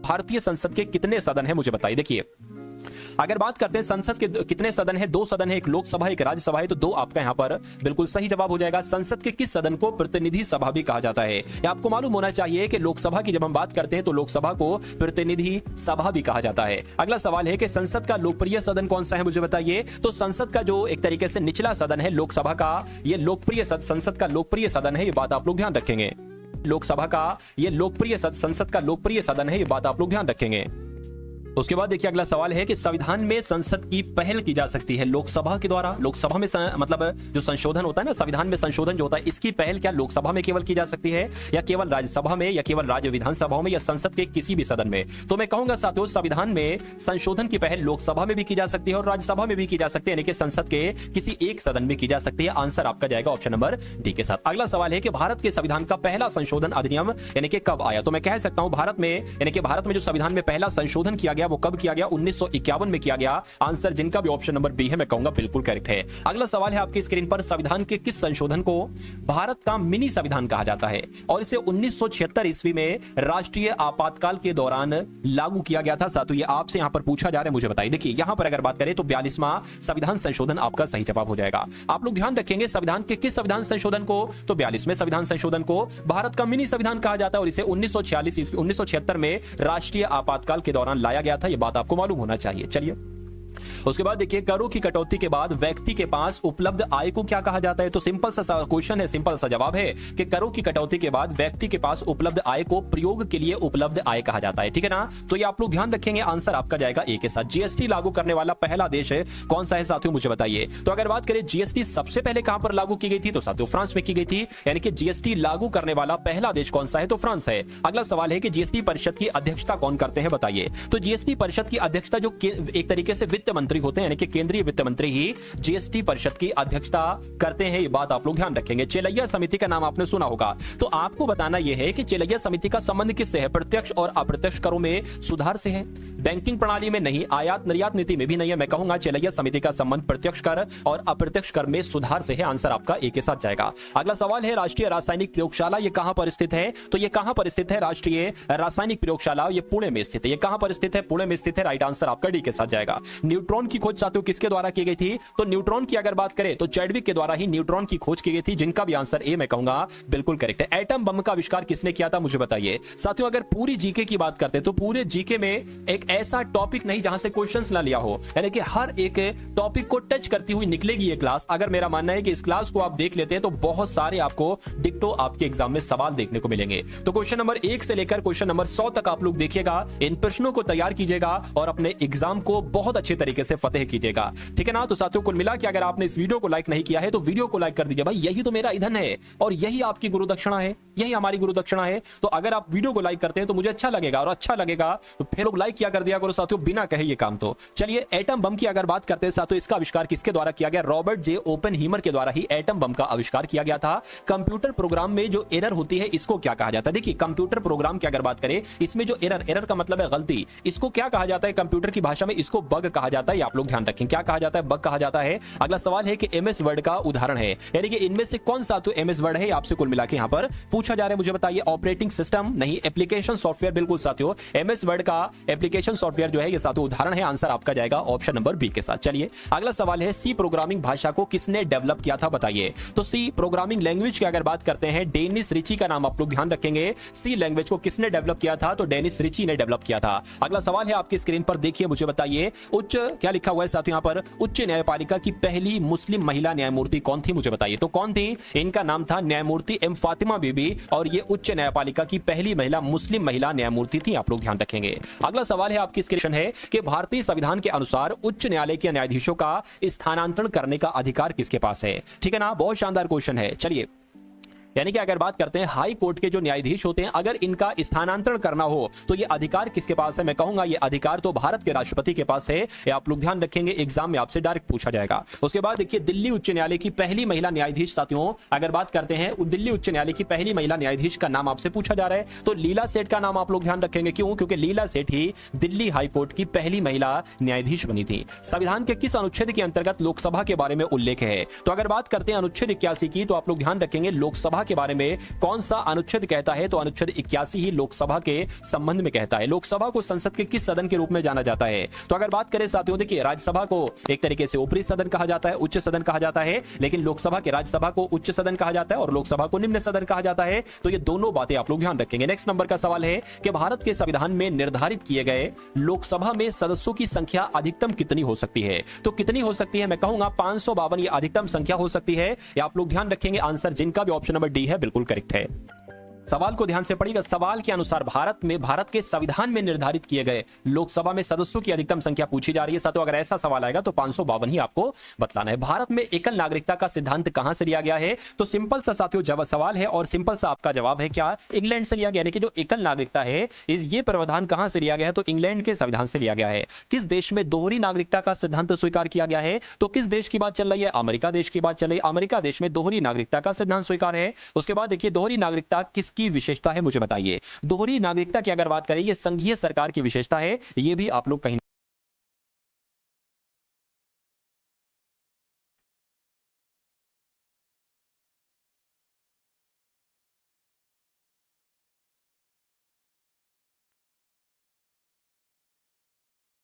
भारतीय संसद के कितने सदन है मुझे बताइए। देखिए अगर बात करते हैं संसद के कितने सदन है, 2 सदन है, एक लोकसभा एक राज्यसभा है, तो 2 आपका यहां पर बिल्कुल सही जवाब हो जाएगा। संसद के किस सदन को प्रतिनिधि सभा भी कहा जाता है? या आपको मालूम होना चाहिए कि लोकसभा की जब हम बात करते हैं तो लोकसभा को प्रतिनिधि सभा भी कहा जाता है। अगला सवाल है कि संसद का लोकप्रिय सदन कौन सा है मुझे बताइए। तो संसद का जो एक तरीके से निचला सदन है लोकसभा का, ये लोकप्रिय संसद का लोकप्रिय सदन है, ये बात आप लोग ध्यान रखेंगे। लोकसभा का ये लोकप्रिय संसद का लोकप्रिय सदन है, ये बात आप लोग ध्यान रखेंगे। उसके बाद देखिए अगला सवाल है कि संविधान में संसद की पहल की जा सकती है लोकसभा के द्वारा। लोकसभा में मतलब जो संशोधन होता है ना, संविधान में संशोधन जो होता है, इसकी पहल क्या लोकसभा में केवल की जा सकती है या केवल राज्यसभा में या केवल राज्य विधानसभाओं में या संसद के किसी भी सदन में? तो मैं कहूंगा साथियों संविधान में संशोधन की पहल लोकसभा में भी की जा सकती है और राज्यसभा में भी की जा सकती है, यानी कि संसद के किसी एक सदन में की जा सकती है। आंसर आपका जाएगा ऑप्शन नंबर डी के साथ। अगला सवाल है कि भारत के संविधान का पहला संशोधन अधिनियम यानी कि कब आया? तो मैं कह सकता हूं भारत में यानी कि भारत में जो संविधान में पहला संशोधन किया गया वो कब किया गया? 1951 में किया गया। आंसर जिनका भी ऑप्शन नंबर बी है मैं कहूंगा बिल्कुल करेक्ट है। अगला सवाल है आपकी स्क्रीन पर, संविधान के किस संशोधन को भारत का मिनी संविधान कहा जाता है और इसे 1976 ईस्वी में राष्ट्रीय आपातकाल के दौरान लागू किया गया था? साथियों ये आपसे यहां पर पूछा जा रहा है, मुझे बताइए। देखिए यहां पर अगर बात करें तो 42वां संविधान संशोधन आपका सही जवाब हो जाएगा। आप लोग ध्यान रखेंगे संविधान के किस संविधान संशोधन को? तो 42वें संविधान संशोधन को भारत का मिनी संविधान कहा जाता है और इसे 1976 में राष्ट्रीय आपातकाल के दौरान लाया गया था। यह बात आपको मालूम होना चाहिए। चलिए उसके बाद देखिए करों की कटौती के बाद व्यक्ति के पास उपलब्ध आय को क्या कहा जाता है? तो सिंपल सा क्वेश्चन है, सिंपल सा जवाब है कि करों की कटौती के बाद व्यक्ति के पास उपलब्ध आय को प्रयोग के लिए उपलब्ध आय कहा जाता है। ठीक है ना? तो ये आप लोग ध्यान रखेंगे। आंसर आपका जाएगा ए के साथ। जीएसटी लागू करने वाला पहला देश है कौन सा है साथियों मुझे बताइए। तो अगर बात करें जीएसटी सबसे पहले कहां पर लागू की गई थी, तो साथियों फ्रांस में की गई थी, यानी कि जीएसटी लागू करने वाला पहला देश कौन सा है? तो फ्रांस है। अगला सवाल है कि जीएसटी परिषद की अध्यक्षता कौन करते हैं बताइए। तो जीएसटी परिषद की अध्यक्षता जो एक तरीके से वित्त मंत्री होते हैं, यानी कि केंद्रीय वित्त मंत्री ही जीएसटी परिषद की अध्यक्षता करते हैं। ये बात आप लोग ध्यान रखेंगे। चेलैया समिति का नाम आपने सुना होगा। तो आपको बताना यह है कि चेलैया समिति का संबंध किससे है? प्रत्यक्ष और अप्रत्यक्ष करों में सुधार से है, बैंकिंग प्रणाली में नहीं, आयात निर्यात नीति में भी नहीं है। मैं कहूंगा चेलैया समिति का संबंध प्रत्यक्ष कर और अप्रत्यक्ष कर में सुधार से है। आंसर आपका ए के साथ जाएगा। अगला सवाल है राष्ट्रीय रासायनिक प्रयोगशाला ये कहां पर स्थित है? तो ये कहां पर स्थित है? राष्ट्रीय रासायनिक प्रयोगशाला ये पुणे में स्थित है। ये कहां पर स्थित है? पुणे में स्थित है। राइट आंसर आपका डी के साथ जाएगा। न्यूट्रॉन की खोज साथियों किसके द्वारा की गई थी? तो न्यूट्रॉन की अगर बात करें तो चैडविक के द्वारा ही न्यूट्रॉन की खोज की गई थी, जिनका भी आंसर ए मैं कहूंगा बिल्कुल करेक्ट है। एटम बम का आविष्कार किसने किया था मुझे बताइए। साथियों अगर पूरी जीके की बात करते हैं तो पूरे जीके में एक ऐसा टॉपिक नहीं जहां से क्वेश्चंस ना लिया हो, यानी कि हर एक टॉपिक को टच करती हुई निकलेगी ये क्लास। अगर मेरा मानना है कि इस क्लास को आप देख लेते हैं तो बहुत सारे आपको डिक्टो आपके एग्जाम में सवाल देखने को मिलेंगे। तो क्वेश्चन नंबर 1 से लेकर क्वेश्चन नंबर 100 तक आप लोग देखिएगा, इन प्रश्नों को तैयार कीजिएगा और अपने एग्जाम को बहुत अच्छे तरीके से फतेह कीजिएगा। ठीक है ना? तो साथियों कुल मिला कि अगर आपने इस वीडियो को लाइक नहीं किया है तो वीडियो को लाइक कर दीजिए। भाई यही तो मेरा ईंधन है और यही आपकी गुरु दक्षिणा है, यही हमारी गुरु दक्षिणा है। तो अगर आप वीडियो को लाइक करते हैं तो मुझे अच्छा लगेगा और अच्छा लगेगा तो फिर लोग लाइक किया कर दिया करो साथियों, बिना कहे ये काम। तो चलिए एटम बम की अगर बात करते हैं साथियों, इसका आविष्कार किसके द्वारा किया गया? रॉबर्ट जे ओपेनहीमर के द्वारा ही एटम बम का आविष्कार किया गया था। कंप्यूटर प्रोग्राम में जो एरर होती है इसको क्या कहा जाता है? देखिए कंप्यूटर प्रोग्राम की अगर बात करें, इसमें जो एरर का मतलब है गलती, इसको क्या कहा जाता है कंप्यूटर की भाषा में? इसको बग कहा जाता है। आप लोग ध्यान रखें क्या कहा जाता है? बग कहा जाता है। अगला सवाल है कि एमएस वर्ड का उदाहरण है, यानी कि इनमें से कौन सा तो एमएस वर्ड है? आपसे कुल मिला के यहां पर पूछा जा रहा है, मुझे बताइए। ऑपरेटिंग सिस्टम नहीं, एप्लीकेशन सॉफ्टवेयर। बिल्कुल साथियों एमएस वर्ड का एप्लीकेशन सॉफ्टवेयर जो है ये साथियों उदाहरण है। आंसर आपका जाएगा ऑप्शन नंबर बी के साथ। चलिए अगला सवाल है सी प्रोग्रामिंग भाषा को किसने डेवलप किया था बताइए। तो सी प्रोग्रामिंग लैंग्वेज की अगर बात करते हैं, डेनिस रिची का नाम आप लोग ध्यान रखेंगे। सी लैंग्वेज को किसने डेवलप किया था? तो डेनिस रिची ने डेवलप किया था। अगला सवाल है आपकी स्क्रीन पर देखिए, मुझे बताइए उच्च क्या लिखा हुआ है साथियों यहां पर? उच्च न्यायपालिका की पहली मुस्लिम महिला न्यायमूर्ति कौन थी मुझे बताइए। तो कौन थी? इनका नाम था न्यायमूर्ति एम फातिमा बीबी और ये उच्च न्यायपालिका की पहली महिला मुस्लिम महिला न्यायमूर्ति थी। आप लोग ध्यान रखेंगे। अगला सवाल है आपकी स्क्रीन है कि भारतीय संविधान के अनुसार उच्च न्यायालय के न्यायाधीशों का स्थानांतरण करने का अधिकार किसके पास है? ठीक है ना? बहुत शानदार क्वेश्चन है। चलिए यानी कि अगर बात करते हैं हाई कोर्ट के जो न्यायाधीश होते हैं, अगर इनका स्थानांतरण करना हो तो ये अधिकार किसके पास है? मैं कहूंगा ये अधिकार तो भारत के राष्ट्रपति के पास है। ये आप लोग ध्यान रखेंगे, एग्जाम में आपसे डायरेक्ट पूछा जाएगा। उसके बाद देखिए दिल्ली उच्च न्यायालय की पहली महिला न्यायाधीश साथियों अगर बात करते हैं, दिल्ली उच्च न्यायालय की पहली महिला न्यायाधीश का नाम आपसे पूछा जा रहा है तो लीला सेठ का नाम आप लोग ध्यान रखेंगे। क्यों? क्योंकि लीला सेठ ही दिल्ली हाई कोर्ट की पहली महिला न्यायाधीश बनी थी। संविधान के किस अनुच्छेद के अंतर्गत लोकसभा के बारे में उल्लेख है? तो अगर बात करते हैं अनुच्छेद 81 की तो आप लोग ध्यान रखेंगे लोकसभा के बारे में कौन सा अनुच्छेद कहता है? तो अनुच्छेद 81 ही लोकसभा के संबंध में कहता है। लोकसभा को संसद के किस सदन के रूप में जाना जाता है? तो अगर बात करें साथियों, देखिए राज्यसभा को एक तरीके से ऊपरी सदन कहा जाता है, उच्च सदन कहा जाता है, लेकिन लोकसभा के राज्यसभा को उच्च सदन कहा जाता है और लोकसभा को निम्न सदन कहा जाता है। तो ये दोनों बातें आप लोग ध्यान रखेंगे। नेक्स्ट नंबर का सवाल है कि भारत के संविधान में निर्धारित किए गए लोकसभा में सदस्यों की संख्या अधिकतम कितनी हो सकती है? तो कितनी हो सकती है? मैं कहूंगा 552 ये अधिकतम संख्या हो सकती है। ये आप लोग ध्यान रखेंगे। आंसर जिनका भी ऑप्शन नंबर डी है बिल्कुल करेक्ट है। सवाल को ध्यान से पढ़िएगा। सवाल के अनुसार भारत के संविधान में निर्धारित किए गए लोकसभा में सदस्यों की अधिकतम संख्या पूछी जा रही है। साथियों अगर ऐसा सवाल आएगा तो 552 ही आपको बतलाना है। भारत में एकल नागरिकता का सिद्धांत कहां से लिया गया है? तो सिंपल सा साथियों जवाब सवाल है और सिंपल सा आपका जवाब है क्या? इंग्लैंड से लिया गया। यानी कि जो एकल नागरिकता है ये प्रावधान कहां से लिया गया है? तो इंग्लैंड के संविधान से लिया गया है। किस देश में दोहरी नागरिकता का सिद्धांत स्वीकार किया गया है? तो किस देश की बात चल रही है? अमेरिका देश की बात चल रही है। अमेरिका देश में दोहरी नागरिकता का सिद्धांत स्वीकार है। उसके बाद देखिए दोहरी नागरिकता किसकी विशेषता है मुझे बताइए। दोहरी नागरिकता की अगर बात करें ये संघीय सरकार की विशेषता है। ये भी आप लोग कहीं